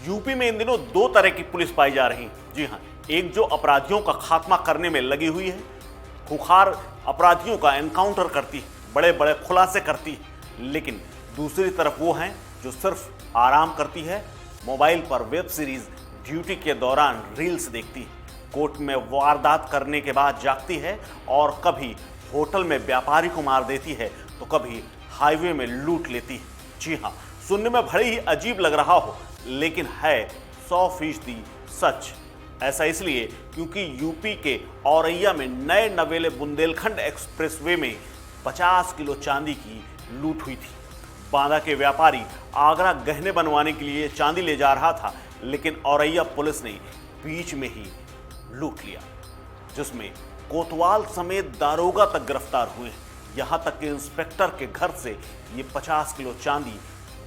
UP में इन दिनों दो तरह की पुलिस पाई जा रही है। जी हां, एक जो अपराधियों का खात्मा करने में लगी हुई है, खुखार अपराधियों का एनकाउंटर करती है, बड़े बड़े खुलासे करती है। लेकिन दूसरी तरफ वो हैं जो सिर्फ आराम करती है, मोबाइल पर वेब सीरीज ड्यूटी के दौरान रील्स देखती है, कोर्ट में वारदात करने के बाद जागती है और कभी होटल में व्यापारी को मार देती है तो कभी हाईवे में लूट लेती है। जी हाँ, सुनने में भले ही अजीब लग रहा हो, लेकिन है 100% सच। ऐसा इसलिए क्योंकि यूपी के औरैया में नए नवेले बुंदेलखंड एक्सप्रेसवे में 50 किलो चांदी की लूट हुई थी। बांदा के व्यापारी आगरा गहने बनवाने के लिए चांदी ले जा रहा था, लेकिन औरैया पुलिस ने बीच में ही लूट लिया, जिसमें कोतवाल समेत दारोगा तक गिरफ्तार हुए हैं। यहां तक कि इंस्पेक्टर के घर से ये 50 किलो चांदी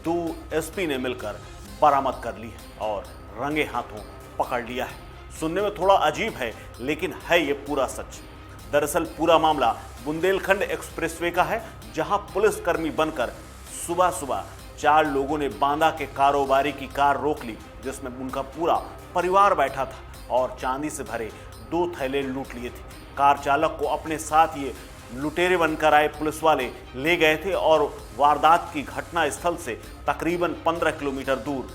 2 एसपी ने मिलकर बरामद कर ली है और रंगे हाथों पकड़ लिया है। सुनने में थोड़ा अजीब है, लेकिन है ये पूरा सच। दरअसल पूरा मामला बुंदेलखंड एक्सप्रेसवे का है, जहां पुलिसकर्मी बनकर सुबह सुबह 4 लोगों ने बांदा के कारोबारी की कार रोक ली, जिसमें उनका पूरा परिवार बैठा था और चांदी से भरे 2 थैले लूट लिए थे। कार चालक को अपने साथ ये लुटेरे बनकर आए पुलिस वाले ले गए थे और वारदात की घटना स्थल से तकरीबन 15 किलोमीटर दूर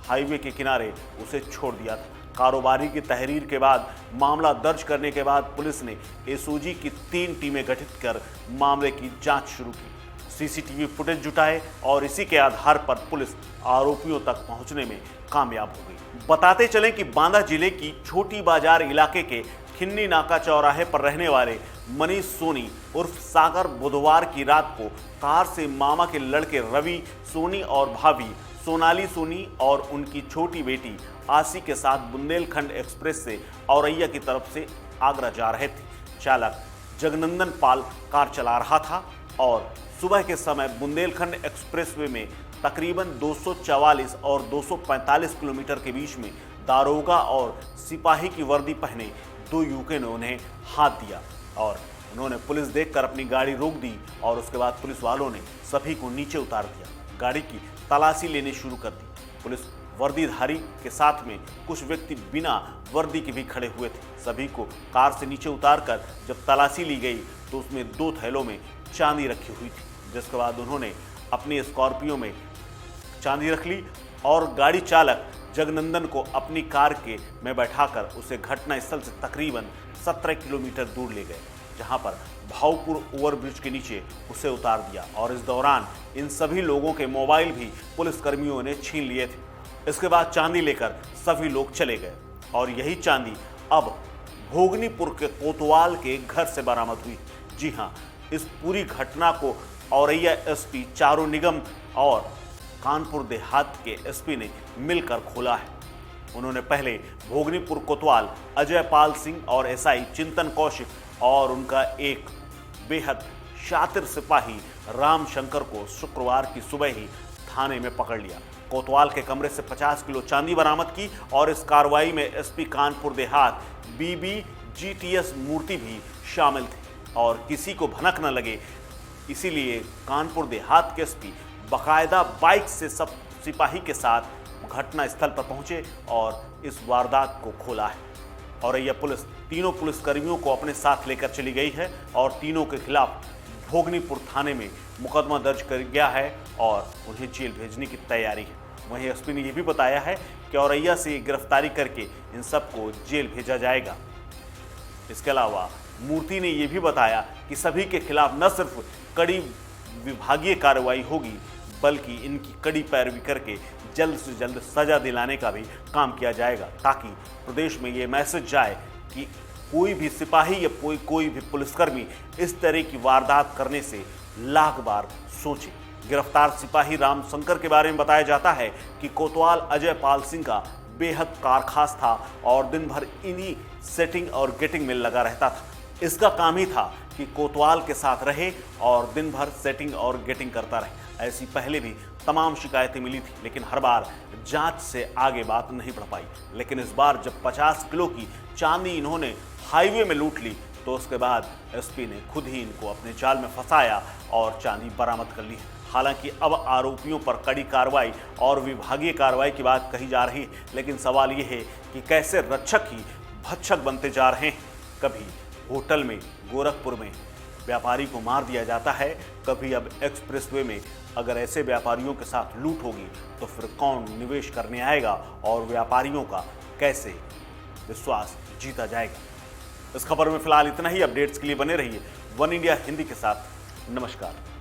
हाईवे के किनारे उसे छोड़ दिया था। कारोबारी की तहरीर के बाद मामला दर्ज करने के बाद पुलिस ने एसओजी की 3 टीमें गठित कर मामले की जांच शुरू की, सीसीटीवी फुटेज जुटाए और इसी के आधार पर पुलिस आरोपियों तक पहुंचने में कामयाब हो गई। बताते चलें कि बांदा जिले की छोटी बाजार इलाके के खिन्नी नाका चौराहे पर रहने वाले मनीष सोनी उर्फ सागर बुधवार की रात को कार से मामा के लड़के रवि सोनी और भाभी सोनाली सोनी और उनकी छोटी बेटी आसी के साथ बुंदेलखंड एक्सप्रेस से औरैया की तरफ से आगरा जा रहे थे। चालक जगनंदन पाल कार चला रहा था और सुबह के समय बुंदेलखंड एक्सप्रेसवे में तकरीबन 244 और 245 किलोमीटर के बीच में दारोगा और सिपाही की वर्दी पहने 2 युवकों ने उन्हें हाथ दिया और उन्होंने पुलिस देखकर अपनी गाड़ी रोक दी और उसके बाद पुलिस वालों ने सभी को नीचे उतार दिया, गाड़ी की तलाशी लेनी शुरू कर दी। पुलिस वर्दीधारी के साथ में कुछ व्यक्ति बिना वर्दी के भी खड़े हुए थे। सभी को कार से नीचे उतारकर जब तलाशी ली गई तो उसमें 2 थैलों में चांदी रखी हुई थी, जिसके बाद उन्होंने अपनी स्कॉर्पियो में चांदी रख ली और गाड़ी चालक जगनंदन को अपनी कार के में बैठाकर उसे घटना स्थल से तकरीबन 17 किलोमीटर दूर ले गए, जहां पर भावपुर ओवरब्रिज के नीचे उसे उतार दिया और इस दौरान इन सभी लोगों के मोबाइल भी पुलिसकर्मियों ने छीन लिए थे। इसके बाद चांदी लेकर सभी लोग चले गए और यही चांदी अब भोगनीपुर के कोतवाल के घर से बरामद हुई। जी हां, इस पूरी घटना को औरैया एसपी चारू निगम और कानपुर देहात के एसपी ने मिलकर खोला है। उन्होंने पहले भोगनीपुर कोतवाल अजय पाल सिंह और एसआई चिंतन कौशिक और उनका एक बेहद शातिर सिपाही राम शंकर को शुक्रवार की सुबह ही थाने में पकड़ लिया। कोतवाल के कमरे से 50 किलो चांदी बरामद की और इस कार्रवाई में एसपी कानपुर देहात BBGTS मूर्ति भी शामिल थे और किसी को भनक न लगे, इसीलिए कानपुर देहात के एसपी बाकायदा बाइक से सब सिपाही के साथ घटना स्थल पर पहुंचे और इस वारदात को खोला है। औरैया पुलिस तीनों पुलिसकर्मियों को अपने साथ लेकर चली गई है और तीनों के खिलाफ भोगनीपुर थाने में मुकदमा दर्ज कर गया है और उन्हें जेल भेजने की तैयारी है। वहीं एसपी ने यह भी बताया है कि औरैया से गिरफ्तारी करके इन सबको जेल भेजा जाएगा। इसके अलावा मूर्ति ने यह भी बताया कि सभी के खिलाफ न सिर्फ कड़ी विभागीय कार्रवाई होगी, बल्कि इनकी कड़ी पैरवी करके जल्द से जल्द सजा दिलाने का भी काम किया जाएगा, ताकि प्रदेश में ये मैसेज जाए कि कोई भी सिपाही या कोई भी पुलिसकर्मी इस तरह की वारदात करने से लाख बार सोचे। गिरफ्तार सिपाही राम शंकर के बारे में बताया जाता है कि कोतवाल अजय पाल सिंह का बेहद कारखास था और दिन भर इन्हीं सेटिंग और गेटिंग में लगा रहता था। इसका काम ही था कि कोतवाल के साथ रहे और दिन भर सेटिंग और गेटिंग करता रहे। ऐसी पहले भी तमाम शिकायतें मिली थी, लेकिन हर बार जांच से आगे बात नहीं बढ़ पाई। लेकिन इस बार जब 50 किलो की चांदी इन्होंने हाईवे में लूट ली तो उसके बाद एसपी ने खुद ही इनको अपने जाल में फंसाया और चांदी बरामद कर ली। हालांकि अब आरोपियों पर कड़ी कार्रवाई और विभागीय कार्रवाई की बात कही जा रही है, लेकिन सवाल यह है कि कैसे रक्षक ही भक्षक बनते जा रहे हैं। कभी होटल में, गोरखपुर में व्यापारी को मार दिया जाता है, कभी अब एक्सप्रेसवे में अगर ऐसे व्यापारियों के साथ लूट होगी तो फिर कौन निवेश करने आएगा और व्यापारियों का कैसे विश्वास जीता जाएगा। इस खबर में फिलहाल इतना ही। अपडेट्स के लिए बने रहिए वन इंडिया हिंदी के साथ। नमस्कार।